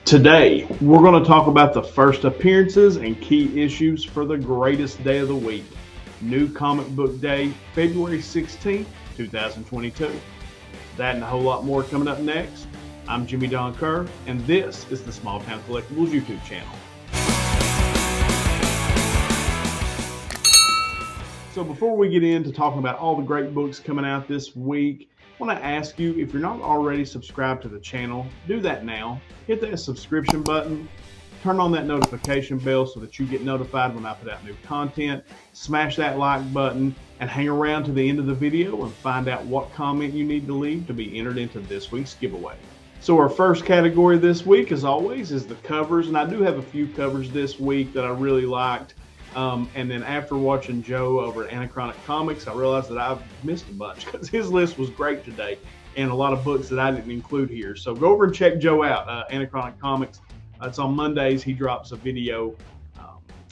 Today, we're going to talk about the first appearances and key issues for the greatest day of the week, New Comic Book Day, February 16th, 2022. That and a whole lot more coming up next. I'm Jimmy Don Kerr, and this is the Small Town Collectibles YouTube channel. So before we get into talking about all the great books coming out this week, I want to ask you, if you're not already subscribed to the channel, do that now. Hit that subscription button, turn on that notification bell so that you get notified when I put out new content, smash that like button, and hang around to the end of the video and find out what comment you need to leave to be entered into this week's giveaway. So our first category this week, as always, is the covers, and I do have a few covers this week that I really liked. And then after watching Joe over at Anachronic Comics, I realized that I've missed a bunch because his list was great today and a lot of books that I didn't include here. So go over and check Joe out, Anachronic Comics. It's on Mondays. He drops a video,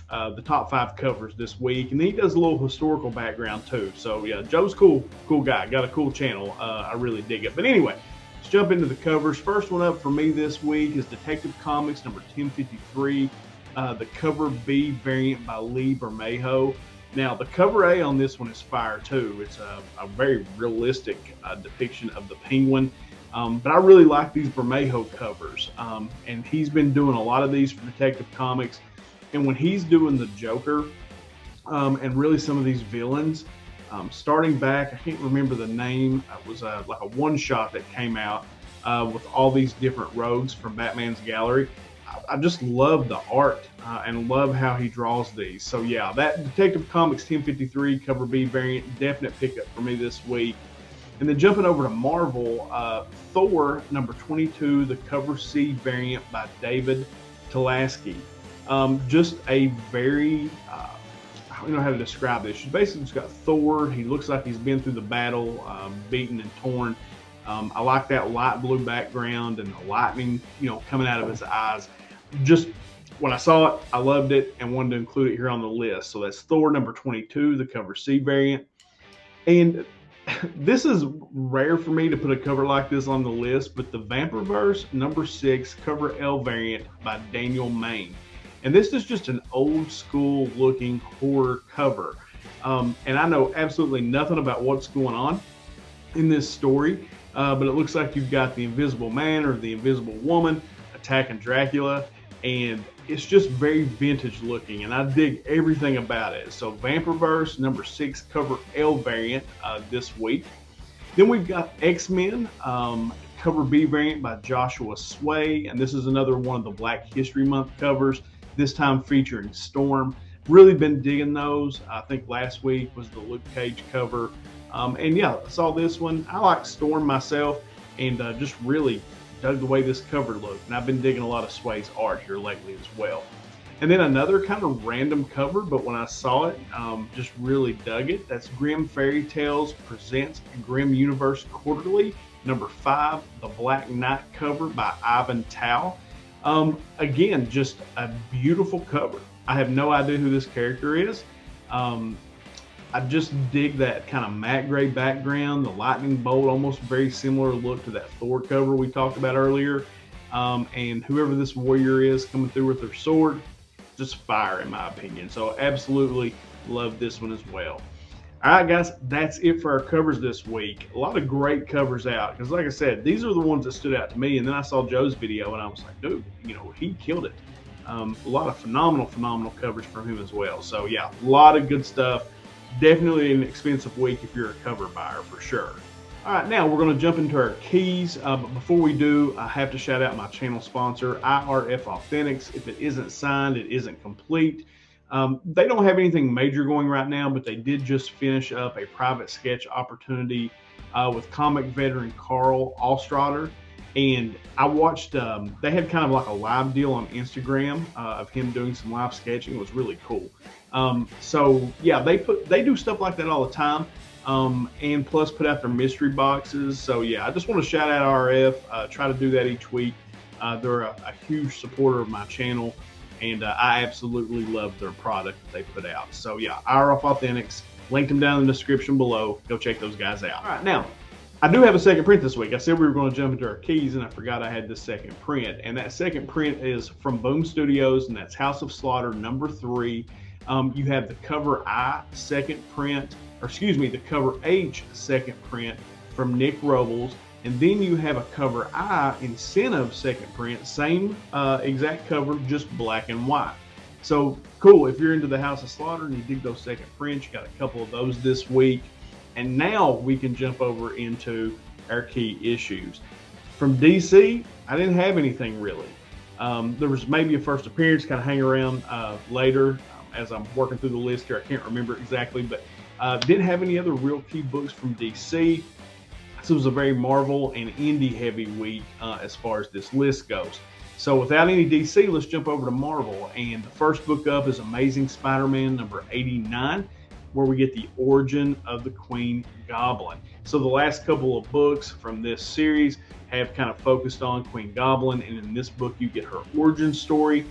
the top 5 covers this week, and then he does a little historical background too. So yeah, Joe's cool guy. Got a cool channel. I really dig it. But anyway, let's jump into the covers. First one up for me this week is Detective Comics number 1053. The cover B variant by Lee Bermejo. Now the cover A on this one is fire too. It's a very realistic depiction of the Penguin, but I really like these Bermejo covers, and he's been doing a lot of these for Detective Comics, and when he's doing the Joker and really some of these villains, starting back, I can't remember the name, it was like a one-shot that came out with all these different rogues from Batman's gallery. I just love the art and love how he draws these. So yeah, that Detective Comics 1053 cover B variant, definite pickup for me this week. And then jumping over to Marvel, Thor number 22, the cover C variant by David Talaski. Just a very, I don't know how to describe this. She's basically just got Thor. He looks like he's been through the battle, beaten and torn. I like that light blue background and the lightning, coming out of his eyes. Just when I saw it, I loved it and wanted to include it here on the list. So that's Thor number 22, the cover C variant. And this is rare for me to put a cover like this on the list, but the Vampirverse number 6 cover L variant by Daniel Main. And this is just an old school looking horror cover. And I know absolutely nothing about what's going on in this story, but it looks like you've got the Invisible Man or the Invisible Woman attacking Dracula, and it's just very vintage looking, and I dig everything about it. So Vampirverse number 6 cover L variant this week. Then we've got X-Men cover B variant by Joshua Sway, and this is another one of the Black History Month covers, this time featuring Storm. Really been digging those. I think last week was the Luke Cage cover. And yeah, I saw this one. I like Storm myself, and just really dug the way this cover looked. And I've been digging a lot of Sway's art here lately as well. And then another kind of random cover, but when I saw it, just really dug it. That's Grimm Fairy Tales presents Grimm Universe Quarterly, number 5, the Black Knight cover by Ivan Tao. Again, just a beautiful cover. I have no idea who this character is. I just dig that kind of matte gray background, the lightning bolt, almost very similar look to that Thor cover we talked about earlier. And whoever this warrior is coming through with their sword, just fire in my opinion. So absolutely love this one as well. All right, guys, that's it for our covers this week. A lot of great covers out, because like I said, these are the ones that stood out to me. And then I saw Joe's video and I was like, dude, he killed it. A lot of phenomenal covers from him as well. So yeah, a lot of good stuff. Definitely an expensive week if you're a cover buyer for sure. All right, now we're going to jump into our keys. But before we do, I have to shout out my channel sponsor, IRF Authentics. If it isn't signed, it isn't complete. They don't have anything major going right now, but they did just finish up a private sketch opportunity with comic veteran Carl Alstrader. And I watched, they had kind of like a live deal on Instagram of him doing some live sketching. It was really cool. So yeah, they do stuff like that all the time. And plus put out their mystery boxes. So yeah, I just want to shout out RF, try to do that each week. They're a huge supporter of my channel, and I absolutely love their product that they put out. So yeah, IRF Authentics, linked them down in the description below. Go check those guys out. All right, now I do have a second print this week. I said we were going to jump into our keys, and I forgot I had the second print. And that second print is from Boom Studios, and that's House of Slaughter #3. You have the cover I second print, or excuse me, the cover H second print from Nick Robles. And then you have a cover I incentive second print, same exact cover, just black and white. So cool, if you're into the House of Slaughter and you dig those second prints, you got a couple of those this week. And now we can jump over into our key issues. From DC, I didn't have anything really. There was maybe a first appearance, kind of hang around later as I'm working through the list here. I can't remember exactly, but didn't have any other real key books from DC. This was a very Marvel and indie heavy week as far as this list goes. So without any DC, let's jump over to Marvel. And the first book up is Amazing Spider-Man #89, where we get the origin of the Queen Goblin. So the last couple of books from this series have kind of focused on Queen Goblin, and in this book you get her origin story.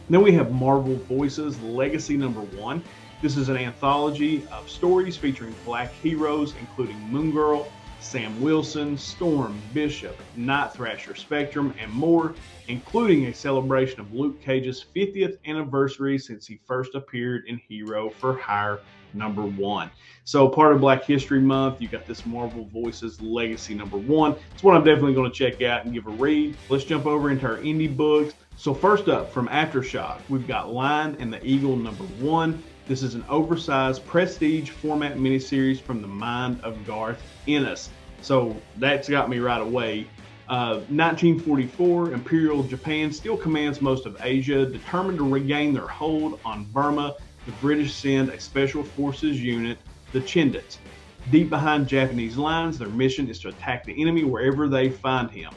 Then we have Marvel Voices Legacy #1. This is an anthology of stories featuring Black heroes, including Moon Girl, Sam Wilson, Storm, Bishop, Night Thrasher, Spectrum, and more, including a celebration of Luke Cage's 50th anniversary since he first appeared in Hero for Hire #1. So part of Black History Month, you got this Marvel Voices Legacy #1. It's one I'm definitely going to check out and give a read. Let's jump over into our indie books. So first up, from Aftershock, we've got Lion and the Eagle #1. This is an oversized prestige format miniseries from the mind of Garth Ennis. So that's got me right away. 1944, Imperial Japan still commands most of Asia. Determined to regain their hold on Burma, the British send a special forces unit, the Chindits. Deep behind Japanese lines, their mission is to attack the enemy wherever they find him.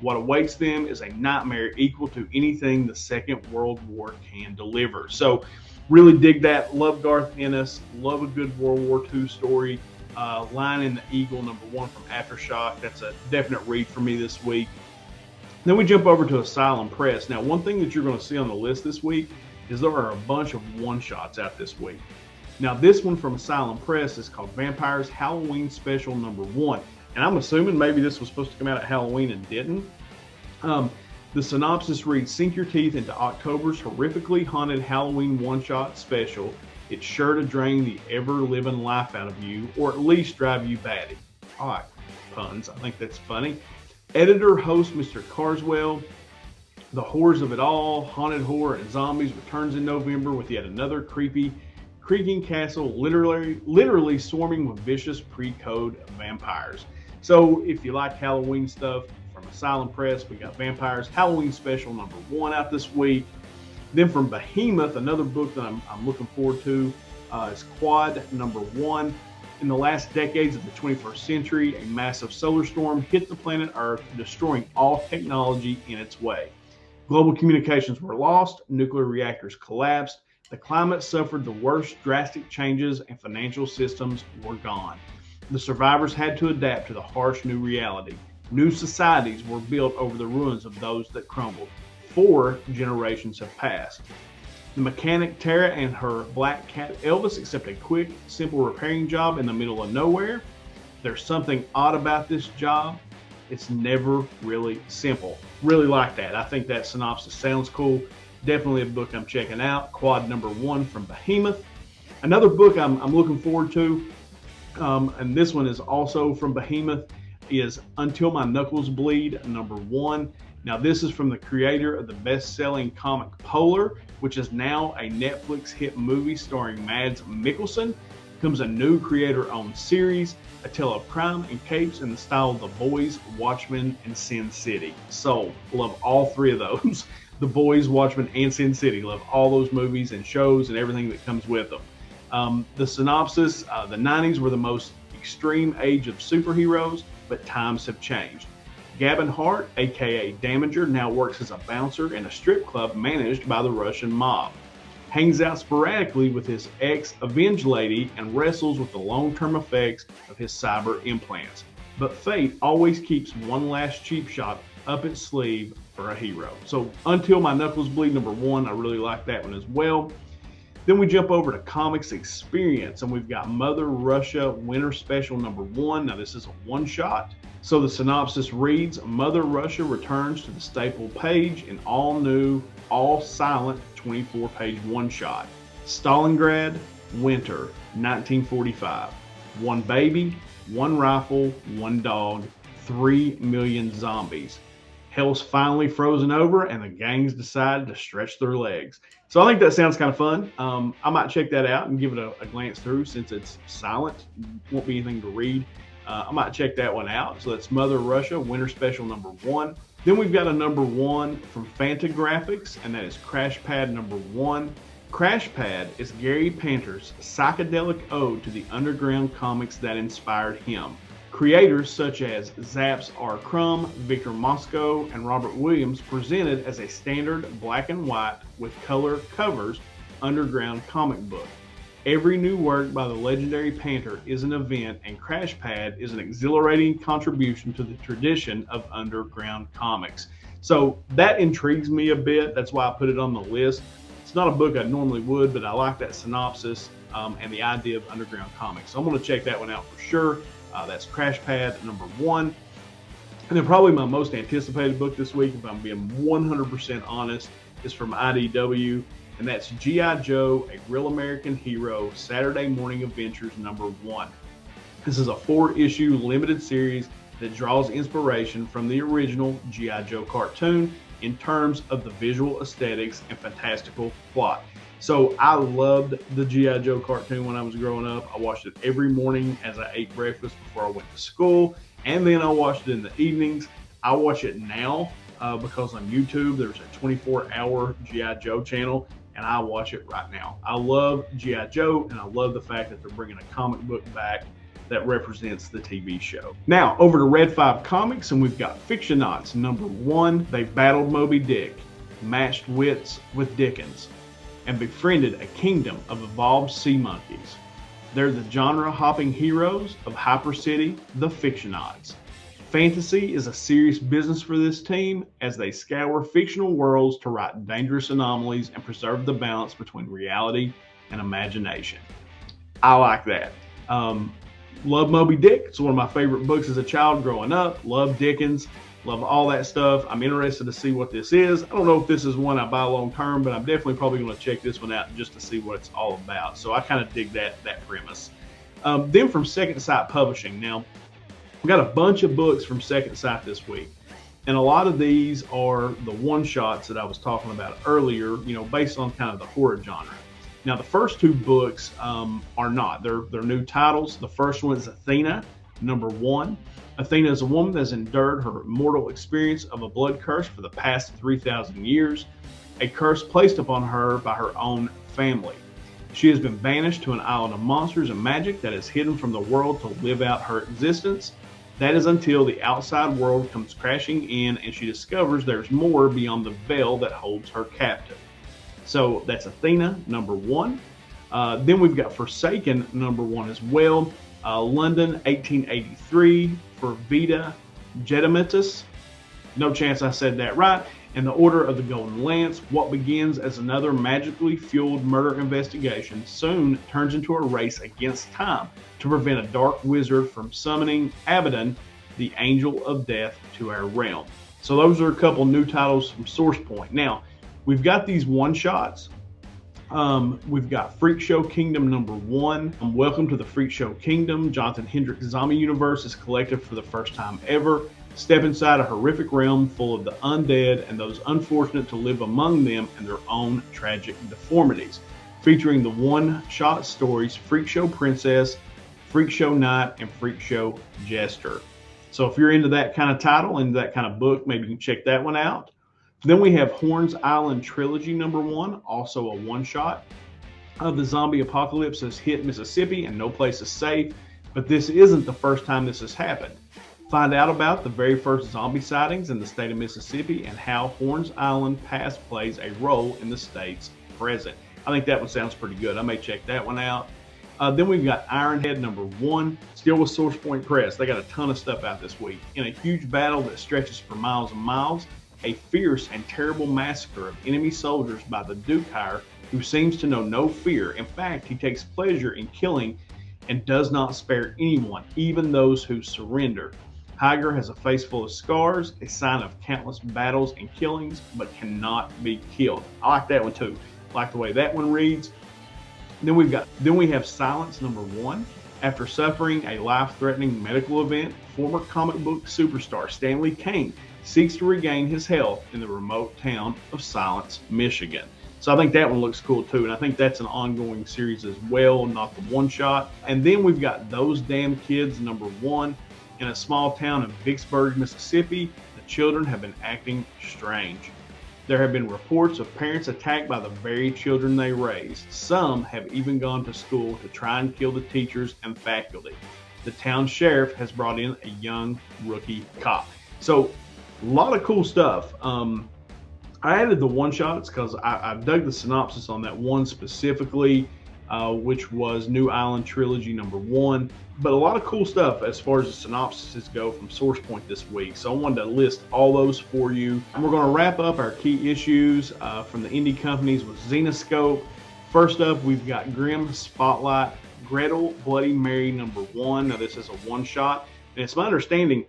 What awaits them is a nightmare equal to anything the Second World War can deliver. So really dig that. Love Garth Ennis. Love a good World War II story. Lion and the Eagle #1 from Aftershock. That's a definite read for me this week. Then we jump over to Asylum Press. Now, one thing that you're going to see on the list this week is there are a bunch of one-shots out this week. Now, this one from Asylum Press is called Vampires Halloween Special #1. And I'm assuming maybe this was supposed to come out at Halloween and didn't. The synopsis reads, sink your teeth into October's horrifically haunted Halloween one-shot special. It's sure to drain the ever-living life out of you, or at least drive you batty. I like puns. I think that's funny. Editor-host Mr. Carswell. The horrors of it all, haunted horror and zombies, returns in November with yet another creepy, creaking castle literally swarming with vicious pre-code vampires. So if you like Halloween stuff, from Asylum Press, we got Vampires Halloween Special #1 out this week. Then from Behemoth, another book that I'm looking forward to is Quad #1. In the last decades of the 21st century, a massive solar storm hit the planet Earth, destroying all technology in its way. Global communications were lost, nuclear reactors collapsed, the climate suffered the worst drastic changes, and financial systems were gone. The survivors had to adapt to the harsh new reality. New societies were built over the ruins of those that crumbled. 4 generations have passed. The mechanic Tara and her black cat Elvis accept a quick, simple repairing job in the middle of nowhere. There's something odd about this job. It's never really simple. Really like that. I think that synopsis sounds cool. Definitely a book I'm checking out. Quad #1 from Behemoth. Another book I'm looking forward to, and this one is also from Behemoth, is Until My Knuckles Bleed #1. Now this is from the creator of the best-selling comic Polar, which is now a Netflix hit movie starring Mads Mikkelsen. Comes a new creator-owned series, a tale of crime and capes in the style of The Boys, Watchmen, and Sin City. So love all 3 of those. The Boys, Watchmen, and Sin City. Love all those movies and shows and everything that comes with them. The synopsis, the 90s were the most extreme age of superheroes, but times have changed. Gavin Hart, aka Damager, now works as a bouncer in a strip club managed by the Russian mob. Hangs out sporadically with his ex-Avenged lady and wrestles with the long-term effects of his cyber implants. But fate always keeps one last cheap shot up its sleeve for a hero. So Until My Knuckles Bleed #1, I really like that one as well. Then we jump over to Comics Experience, and we've got Mother Russia Winter Special #1. Now this is a one-shot. So the synopsis reads, Mother Russia returns to the staple page in all new, all silent 24-page one-shot. Stalingrad, winter, 1945. One baby, one rifle, one dog, 3 million zombies. Hell's finally frozen over and the gangs decided to stretch their legs. So I think that sounds kind of fun. I might check that out and give it a glance through since it's silent. Won't be anything to read. I might check that one out. So that's Mother Russia Winter Special #1. Then we've got a #1 from Fantagraphics, and that is Crash Pad #1. Crash Pad is Gary Panter's psychedelic ode to the underground comics that inspired him. Creators such as Zaps R. Crumb, Victor Mosco, and Robert Williams presented as a standard black and white with color covers underground comic book. Every new work by the legendary Panter is an event, and Crash Pad is an exhilarating contribution to the tradition of underground comics. So that intrigues me a bit. That's why I put it on the list. It's not a book I normally would, but I like that synopsis and the idea of underground comics. So I'm going to check that one out for sure. That's Crash Pad #1. And then probably my most anticipated book this week, if I'm being 100% honest, is from IDW. And that's G.I. Joe, A Real American Hero, Saturday Morning Adventures #1. This is a 4-issue limited series that draws inspiration from the original G.I. Joe cartoon in terms of the visual aesthetics and fantastical plot. So I loved the G.I. Joe cartoon when I was growing up. I watched it every morning as I ate breakfast before I went to school, and then I watched it in the evenings. I watch it now because on YouTube there's a 24-hour G.I. Joe channel, and I watch it right now. I love G.I. Joe, and I love the fact that they're bringing a comic book back that represents the TV show. Now, over to Red 5 Comics, and we've got Fictionauts #1. They battled Moby Dick, matched wits with Dickens, and befriended a kingdom of evolved sea monkeys. They're the genre-hopping heroes of Hyper City, the Fictionauts. Fantasy is a serious business for this team as they scour fictional worlds to right dangerous anomalies and preserve the balance between reality and imagination. I like that. Love Moby Dick. It's one of my favorite books as a child growing up. Love Dickens. Love all that stuff. I'm interested to see what this is. I don't know if this is one I buy long term, but I'm definitely probably going to check this one out just to see what it's all about. So I kind of dig that premise. Then from Second Sight Publishing. Now, we've got a bunch of books from Second Sight this week. And a lot of these are the one-shots that I was talking about earlier, based on kind of the horror genre. Now, the first 2 books are not. They're new titles. The first one is Athena, #1. Athena is a woman that has endured her mortal experience of a blood curse for the past 3,000 years, a curse placed upon her by her own family. She has been banished to an island of monsters and magic that is hidden from the world to live out her existence. That is until the outside world comes crashing in and she discovers there's more beyond the veil that holds her captive. So that's Athena, #1. Then we've got Forsaken, #1 as well. London, 1883, for Vita Gedimitus. No chance I said that right. And the Order of the Golden Lance. What begins as another magically fueled murder investigation soon turns into a race against time to prevent a dark wizard from summoning Abaddon, the Angel of Death, to our realm. So those are a couple new titles from SourcePoint. Now, we've got these one-shots. We've got Freak Show Kingdom #1. Welcome to the Freak Show Kingdom. Jonathan Hendrick's zombie universe is collected for the first time ever. Step inside a horrific realm full of the undead and those unfortunate to live among them and their own tragic deformities. Featuring the one-shot stories Freak Show Princess, Freak Show Knight, and Freak Show Jester. So if you're into that kind of title, into that kind of book, maybe you can check that one out. Then we have Horns Island Trilogy #1, also a one-shot. The zombie apocalypse has hit Mississippi and no place is safe, but this isn't the first time this has happened. Find out about the very first zombie sightings in the state of Mississippi and how Horns Island past plays a role in the state's present. I think that one sounds pretty good. I may check that one out. Then we've got Ironhead #1, still with SourcePoint Press. They got a ton of stuff out this week. In a huge battle that stretches for miles and miles, a fierce and terrible massacre of enemy soldiers by the Duke Hire who seems to know no fear. In fact, he takes pleasure in killing and does not spare anyone, even those who surrender. Tiger has a face full of scars, a sign of countless battles and killings, but cannot be killed. I like that one too. I like the way that one reads. Then we have Silence number 1. After suffering a life-threatening medical event, former comic book superstar Stanley Kane seeks to regain his health in the remote town of Silence, Michigan. So I think that one looks cool too, and I think that's an ongoing series as well, not the one shot. And then we've got Those Damn Kids number 1. In a small town of Vicksburg, Mississippi, the children have been acting strange. There have been reports of parents attacked by the very children they raised. Some have even gone to school to try and kill the teachers and faculty. The town sheriff has brought in a young rookie cop. So a lot of cool stuff. I added the one shots because I dug the synopsis on that one specifically, which was New Island Trilogy number 1. But a lot of cool stuff as far as the synopsises go from SourcePoint this week. So I wanted to list all those for you. And we're going to wrap up our key issues from the indie companies with Zenescope. First up, we've got Grim Spotlight, Gretel Bloody Mary number 1. Now this is a one shot. And it's my understanding,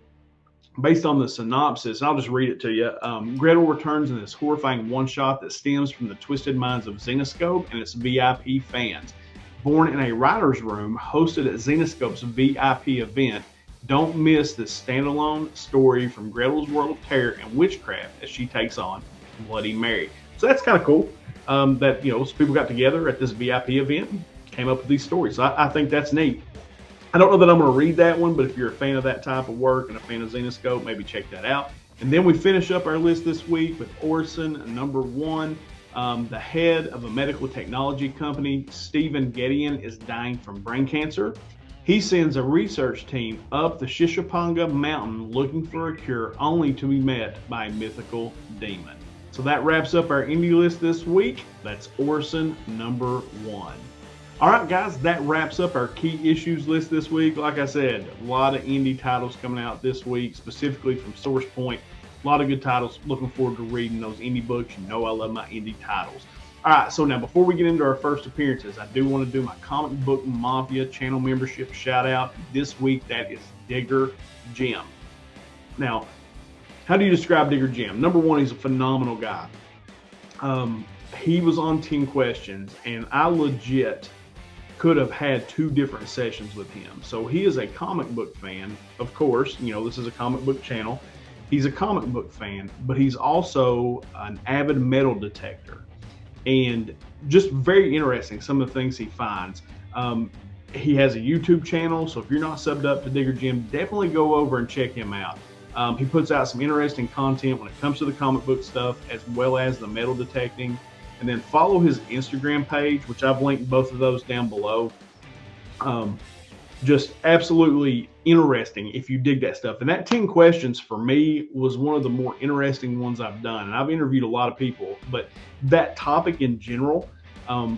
based on the synopsis, and I'll just read it to you. Gretel returns in this horrifying one shot that stems from the twisted minds of Zenescope and its VIP fans. Born in a writer's room hosted at Zenescope's VIP event, don't miss this standalone story from Gretel's world of terror and witchcraft as she takes on Bloody Mary. So that's kind of cool that, some people got together at this VIP event and came up with these stories. So I think that's neat. I don't know that I'm going to read that one, but if you're a fan of that type of work and a fan of Zenescope, maybe check that out. And then we finish up our list this week with Orson number 1. The head of a medical technology company, Stephen Gideon, is dying from brain cancer. He sends a research team up the Shishapanga mountain looking for a cure, only to be met by a mythical demon. So that wraps up our indie list this week. That's Orson number 1. All right, guys, that wraps up our key issues list this week. Like I said, a lot of indie titles coming out this week, specifically from SourcePoint. A lot of good titles. Looking forward to reading those indie books. You know I love my indie titles. All right, so now before we get into our first appearances, I do want to do my Comic Book Mafia channel membership shout out. This week, that is Digger Jim. Now, how do you describe Digger Jim? Number 1, he's a phenomenal guy. He was on 10 Questions, and I legit could have had 2 different sessions with him. So he is a comic book fan. Of course, this is a comic book channel. He's a comic book fan, but he's also an avid metal detector. And just very interesting, some of the things he finds. He has a YouTube channel, so if you're not subbed up to Digger Jim, definitely go over and check him out. He puts out some interesting content when it comes to the comic book stuff, as well as the metal detecting. And then follow his Instagram page, which I've linked both of those down below. Just absolutely interesting if you dig that stuff. And that 10 Questions for me was one of the more interesting ones I've done. And I've interviewed a lot of people, but that topic in general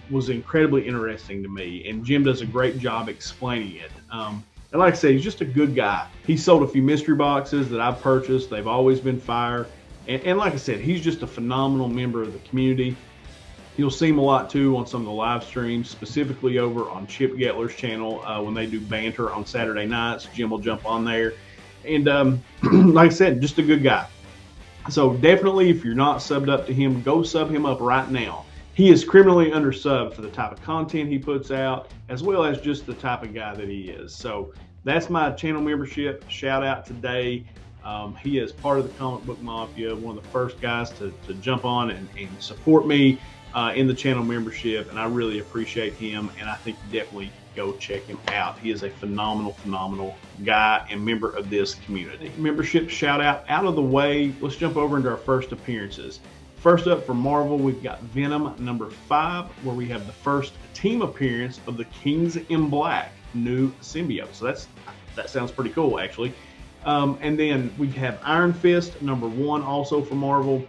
was incredibly interesting to me. And Jim does a great job explaining it. And like I say, he's just a good guy. He sold a few mystery boxes that I've purchased. They've always been fire. And like I said, he's just a phenomenal member of the community. You'll see him a lot too on some of the live streams, specifically over on Chip Getler's channel when they do banter on Saturday nights. Jim will jump on there. And like I said, just a good guy. So definitely, if you're not subbed up to him, go sub him up right now. He is criminally undersubbed for the type of content he puts out, as well as just the type of guy that he is. So that's my channel membership shout out today. He is part of the Comic Book Mafia, one of the first guys to jump on and support me in the channel membership, and I really appreciate him, and I think you definitely go check him out. He is a phenomenal guy and member of this community. Membership shout out of the way. Let's jump over into our first appearances. First up for Marvel, we've got Venom number 5, where we have the first team appearance of the Kings in Black new symbiote. So that sounds pretty cool, actually. And then we have Iron Fist number 1, also for Marvel,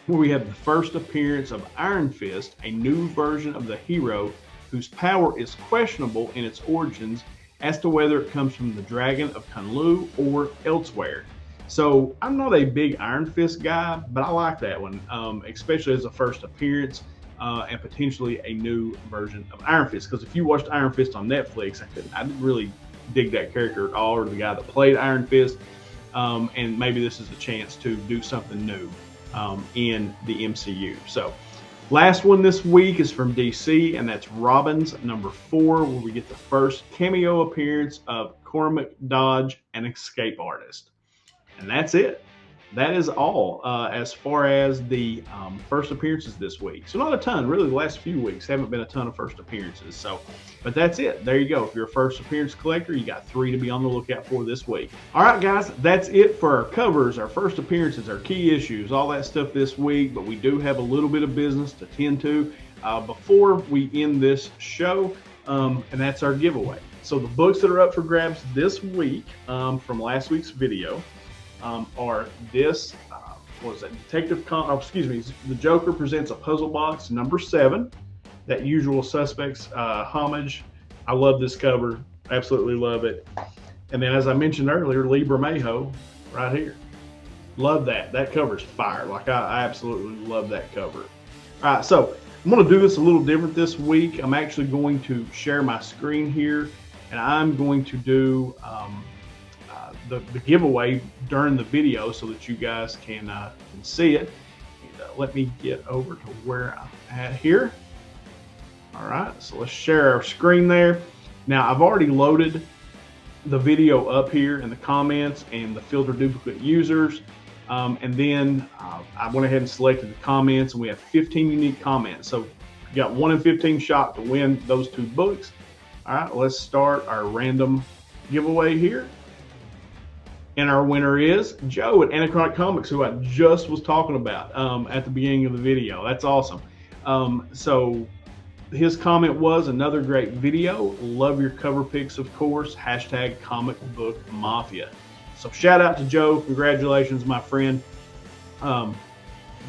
where we have the first appearance of Iron Fist, a new version of the hero whose power is questionable in its origins as to whether it comes from the Dragon of Kunlu or elsewhere. So I'm not a big Iron Fist guy, but I like that one, especially as a first appearance. and potentially a new version of Iron Fist. Because if you watched Iron Fist on Netflix, I didn't really dig that character at all, or the guy that played Iron Fist. And maybe this is a chance to do something new in the MCU. So last one this week is from DC, and that's Robin's #4, where we get the first cameo appearance of Cormac Dodge, an escape artist. And that's it. That is all as far as the first appearances this week. So not a ton, really. The last few weeks haven't been a ton of first appearances. So, but that's it. There you go. If you're a first appearance collector, you got 3 to be on the lookout for this week. All right, guys, that's it for our covers, our first appearances, our key issues, all that stuff this week. But we do have a little bit of business to tend to before we end this show, and that's our giveaway. So the books that are up for grabs this week from last week's video are this, what was that? The Joker Presents a Puzzle Box #7. That Usual Suspects homage. I love this cover. Absolutely love it. And then, as I mentioned earlier, Lee Bermejo right here. Love that. That cover's fire. Like, I absolutely love that cover. All right, so I'm going to do this a little different this week. I'm actually going to share my screen here, and I'm going to do the giveaway during the video so that you guys can see it. And, let me get over to where I'm at here. All right, so let's share our screen there. Now, I've already loaded the video up here in the comments and the filter duplicate users. And then I went ahead and selected the comments, and we have 15 unique comments. So you got 1 in 15 shot to win those 2 books. All right, let's start our random giveaway here. And our winner is Joe at Anachronic Comics, who I just was talking about at the beginning of the video. That's awesome. So his comment was, another great video. Love your cover pics, of course. #ComicBookMafia. So shout out to Joe. Congratulations, my friend.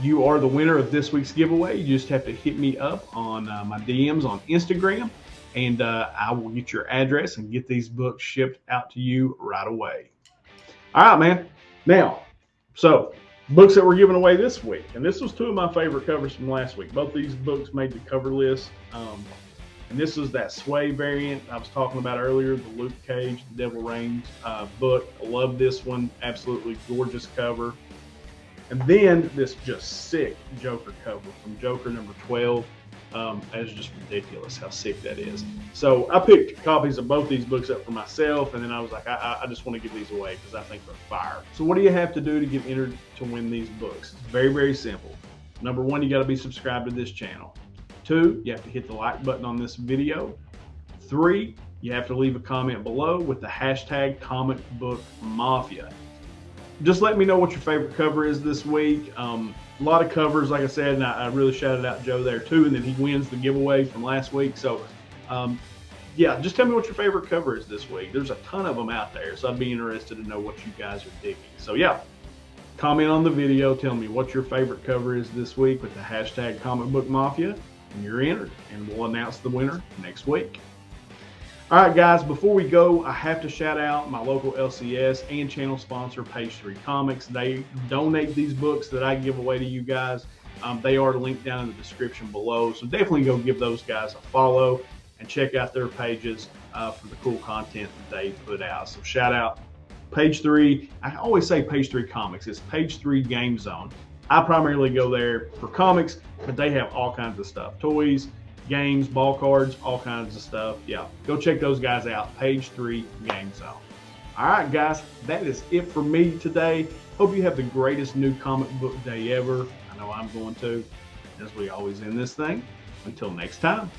You are the winner of this week's giveaway. You just have to hit me up on my DMs on Instagram, and I will get your address and get these books shipped out to you right away. All right, man. Now, so books that we're giving away this week, and this was 2 of my favorite covers from last week. Both these books made the cover list, and this was that Sway variant I was talking about earlier, the Luke Cage, The Devil Reigns book. I love this one. Absolutely gorgeous cover. And then this just sick Joker cover from Joker #12. That's just ridiculous how sick that is. So I picked copies of both these books up for myself, and then I was like, I just want to give these away because I think they're fire. So what do you have to do to get entered to win these books? It's very, very simple. Number 1, you got to be subscribed to this channel. 2, you have to hit the like button on this video. 3, you have to leave a comment below with the #ComicBookMafia. Just let me know what your favorite cover is this week. A lot of covers, like I said, and I really shouted out Joe there too, and then he wins the giveaway from last week. So yeah, just tell me what your favorite cover is this week. There's a ton of them out there, so I'd be interested to know what you guys are digging. So yeah, comment on the video, tell me what your favorite cover is this week with the #ComicBookMafia, and you're entered, and we'll announce the winner next week. All right, guys, before we go, I have to shout out my local LCS and channel sponsor, Page 3 Comics. They donate these books that I give away to you guys. They are linked down in the description below, so definitely go give those guys a follow and check out their pages for the cool content that they put out. So shout out Page 3. I always say Page 3 Comics. It's Page 3 Game Zone. I primarily go there for comics, but they have all kinds of stuff. Toys, games, ball cards, all kinds of stuff. Yeah, go check those guys out. Page 3 Game Zone. All right, guys, that is it for me today. Hope you have the greatest new comic book day ever. I know I'm going to, as we always end this thing. Until next time,